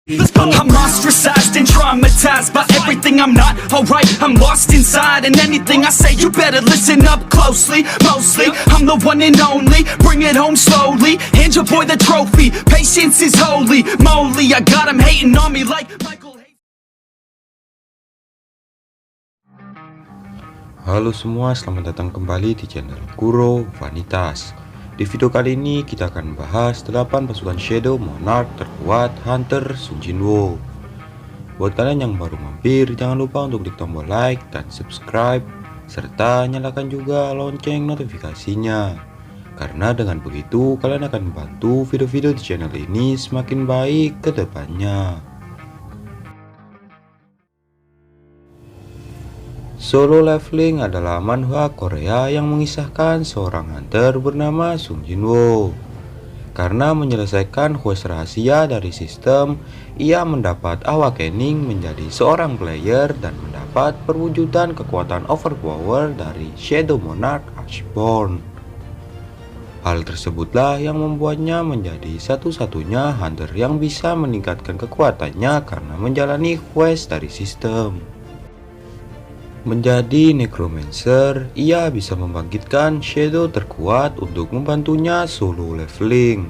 I'm ostracized and traumatized by everything I'm not alright. I'm lost inside, and anything I say you better listen up closely. Mostly, I'm the one and only. Bring it home slowly. Hand your boy the trophy. Patience is holy moly. I got him hating on me like Michael. Halo semua, selamat datang kembali di channel Kuro Vanitas. Di video kali ini kita akan membahas 8 pasukan Shadow Monarch terkuat Hunter Sung Jinwoo. Buat kalian yang baru mampir, jangan lupa untuk klik tombol like dan subscribe, serta nyalakan juga lonceng notifikasinya. Karena dengan begitu kalian akan membantu video-video di channel ini semakin baik ke depannya. Solo Leveling adalah manhwa Korea yang mengisahkan seorang hunter bernama Sung Jinwoo. Karena menyelesaikan quest rahasia dari sistem, ia mendapat awakening menjadi seorang player dan mendapat perwujudan kekuatan overpower dari Shadow Monarch Ashborn. Hal tersebutlah yang membuatnya menjadi satu-satunya hunter yang bisa meningkatkan kekuatannya karena menjalani quest dari sistem. Menjadi necromancer, ia bisa membangkitkan shadow terkuat untuk membantunya solo leveling.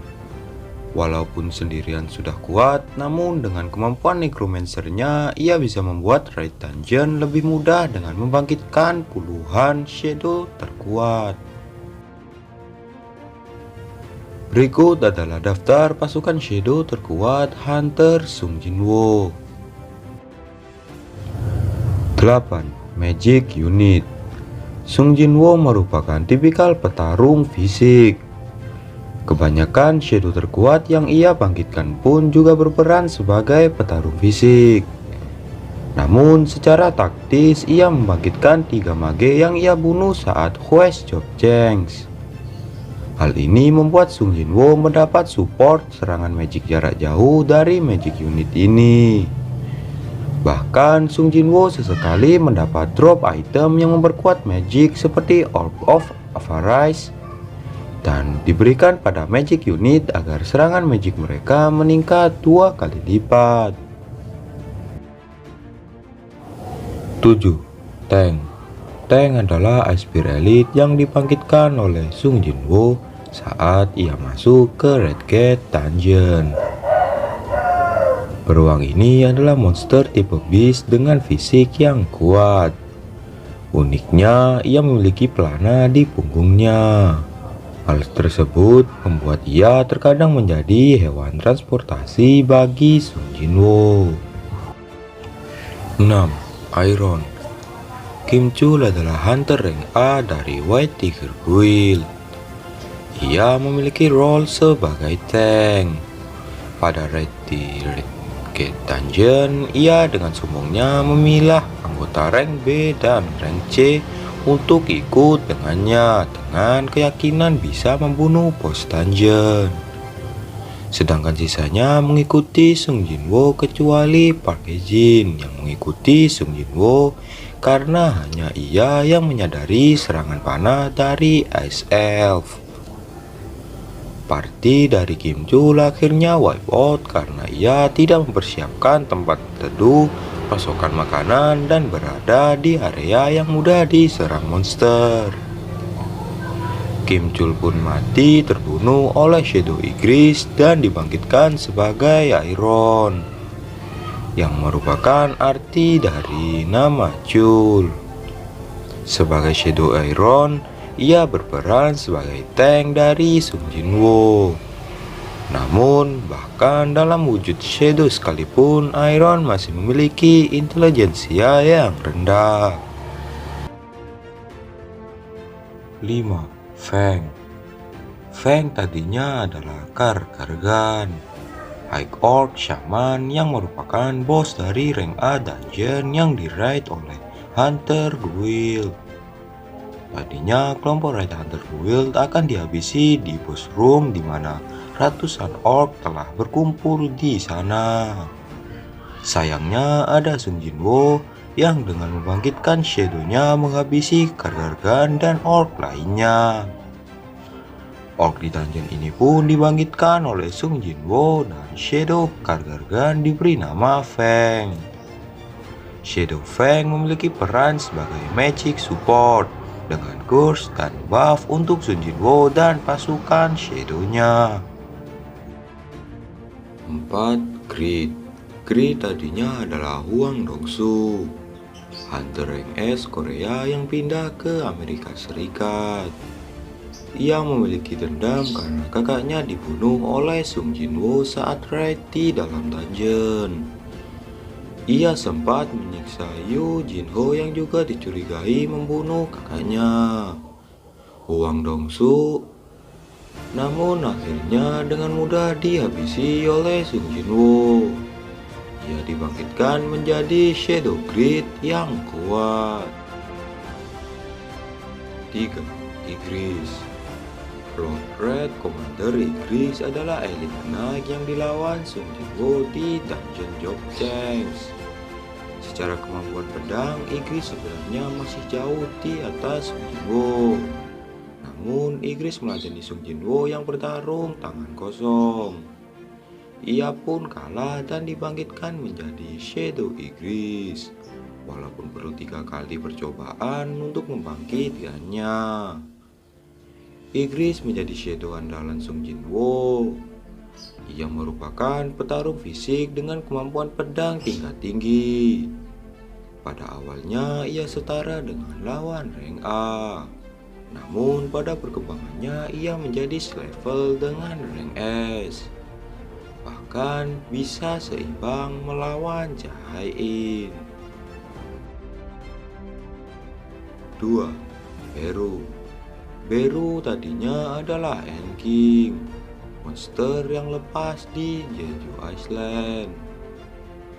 Walaupun sendirian sudah kuat, namun dengan kemampuan necromancernya, ia bisa membuat raid dungeon lebih mudah dengan membangkitkan puluhan shadow terkuat. Berikut adalah daftar pasukan shadow terkuat Hunter Sung Jinwoo. 8. Magic Unit. Sung Jinwoo merupakan tipikal petarung fisik. Kebanyakan shadow terkuat yang ia bangkitkan pun juga berperan sebagai petarung fisik. Namun secara taktis ia membangkitkan 3 mage yang ia bunuh saat quest Job Janks. Hal ini membuat Sung Jinwoo mendapat support serangan magic jarak jauh dari Magic Unit ini. Bahkan Sung Jinwoo sesekali mendapat drop item yang memperkuat magic seperti Orb of Avarice dan diberikan pada magic unit agar serangan magic mereka meningkat 2 kali lipat. 7. Tank. Tank adalah Aspir Elite yang dibangkitkan oleh Sung Jinwoo saat ia masuk ke Red Gate Dungeon. Beruang ini adalah monster tipe beast dengan fisik yang kuat. Uniknya, ia memiliki pelana di punggungnya. Hal tersebut membuat ia terkadang menjadi hewan transportasi bagi Sung Jinwoo. 6. Iron. Kim Chul adalah hunter rank A dari White Tiger Guild. Ia memiliki role sebagai tank. Pada raid di Red Gate Dungeon, ia dengan sombongnya memilah anggota rank B dan rank C untuk ikut dengannya dengan keyakinan bisa membunuh bos dungeon. Sedangkan sisanya mengikuti Sung Jinwoo kecuali Park Hae-jin yang mengikuti Sung Jinwoo karena hanya ia yang menyadari serangan panah dari Ice Elf. Party dari Kim Chul akhirnya wipe out karena ia tidak mempersiapkan tempat teduh, pasokan makanan, dan berada di area yang mudah diserang monster. Kim Chul pun mati terbunuh oleh Shadow Igris dan dibangkitkan sebagai Iron, yang merupakan arti dari nama Chul. Sebagai Shadow Iron, ia berperan sebagai tank dari Sung Jinwoo. Namun, bahkan dalam wujud shadow sekalipun, Iron masih memiliki intelijensia yang rendah. 5. Feng. Feng tadinya adalah Kargan, High Orc Shaman yang merupakan bos dari rank A dungeon yang di-raid oleh Hunter Guild. Tadinya kelompok Raid Hunter Guild akan dihabisi di boss room di mana ratusan orc telah berkumpul di sana. Sayangnya ada Sung Jinwoo yang dengan membangkitkan shadow-nya menghabisi Kargan dan orc lainnya. Orc di dungeon ini pun dibangkitkan oleh Sung Jinwoo dan Shadow Kargargan diberi nama Feng. Shadow Feng memiliki peran sebagai magic support dengan curse dan buff untuk Sung Jinwoo dan pasukan Shadow-nya. 4. Grid. Grid tadinya adalah Hwang Dong-soo, hunter rank S Korea yang pindah ke Amerika Serikat. Ia memiliki dendam karena kakaknya dibunuh oleh Sung Jinwoo saat raid di dalam dungeon. Ia sempat menyiksa Yoo Jin-ho yang juga dicurigai membunuh kakaknya, Hwang Dong-soo. Namun akhirnya dengan mudah dihabisi oleh Sung Jinwoo. Ia dibangkitkan menjadi Shadow Grid yang kuat. 3. Igris. Lord Red Commander Igris adalah elit knight yang dilawan Sung Jinwoo di dungeon Jobjangs. Secara kemampuan pedang, Igris sebenarnya masih jauh di atas Sung Jinwoo. Namun, Igris meladeni Sung Jinwoo yang bertarung tangan kosong. Ia pun kalah dan dibangkitkan menjadi Shadow Igris, walaupun perlu 3 kali percobaan untuk membangkitkannya. Igris menjadi shadow andalan Sung Jinwoo. Ia merupakan petarung fisik dengan kemampuan pedang tingkat tinggi. Pada awalnya ia setara dengan lawan rank A. Namun pada perkembangannya ia menjadi selevel dengan rank S. Bahkan bisa seimbang melawan Jae-in. 2. Beru. Beru tadinya adalah End King, monster yang lepas di Jeju Island.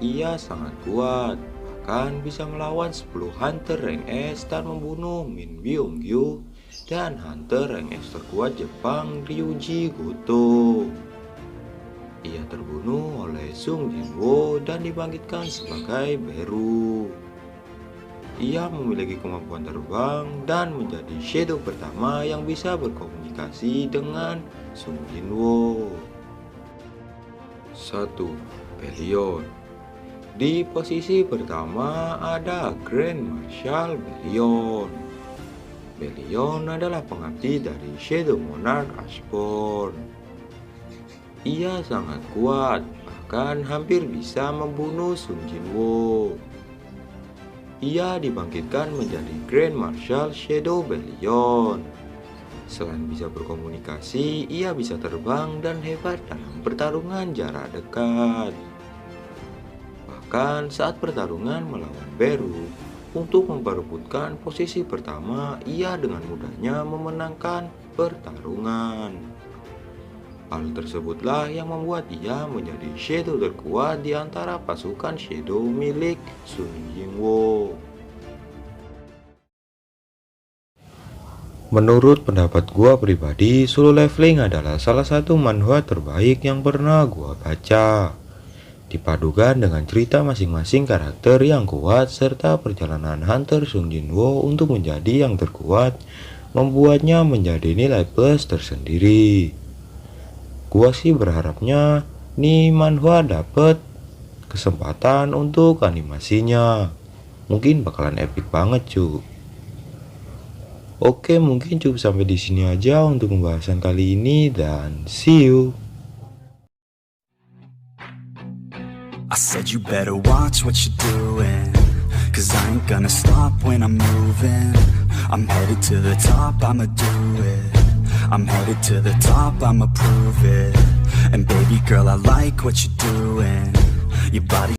Ia sangat kuat, bahkan bisa melawan 10 hunter rank S dan membunuh Min Byung-gyu dan hunter rank S terkuat Jepang Ryuji Goto. Ia terbunuh oleh Sung Jinwoo dan dibangkitkan sebagai Beru. Ia memiliki kemampuan terbang dan menjadi shadow pertama yang bisa berkomunikasi dengan Sung Jinwoo. 1. Belion. Di posisi pertama ada Grand Marshal Belion. Belion adalah pengabdi dari Shadow Monarch Ashborn. Ia sangat kuat, bahkan hampir bisa membunuh Sung Jinwoo. Ia dibangkitkan menjadi Grand Marshal Shadow Belion. Selain bisa berkomunikasi, ia bisa terbang dan hebat dalam pertarungan jarak dekat. Bahkan saat pertarungan melawan Beru, untuk memperebutkan posisi pertama, ia dengan mudahnya memenangkan pertarungan. Hal tersebutlah yang membuat ia menjadi shadow terkuat di antara pasukan shadow milik Sung Jinwoo. Menurut pendapat gua pribadi, Solo Leveling adalah salah satu manhwa terbaik yang pernah gua baca. Dipadukan dengan cerita masing-masing karakter yang kuat serta perjalanan hunter Sung Jinwoo untuk menjadi yang terkuat, membuatnya menjadi nilai plus tersendiri. Gua sih berharapnya nih manhwa dapet kesempatan untuk animasinya. Mungkin bakalan epic banget cu. Oke, mungkin cukup sampai di sini aja untuk pembahasan kali ini dan see you. I said you better watch what you're doing, 'cause I ain't gonna stop when I'm moving. I'm headed to the top, I'ma do it. I'm headed to the top, I'ma prove it. And baby girl, I like what you're doing. Your body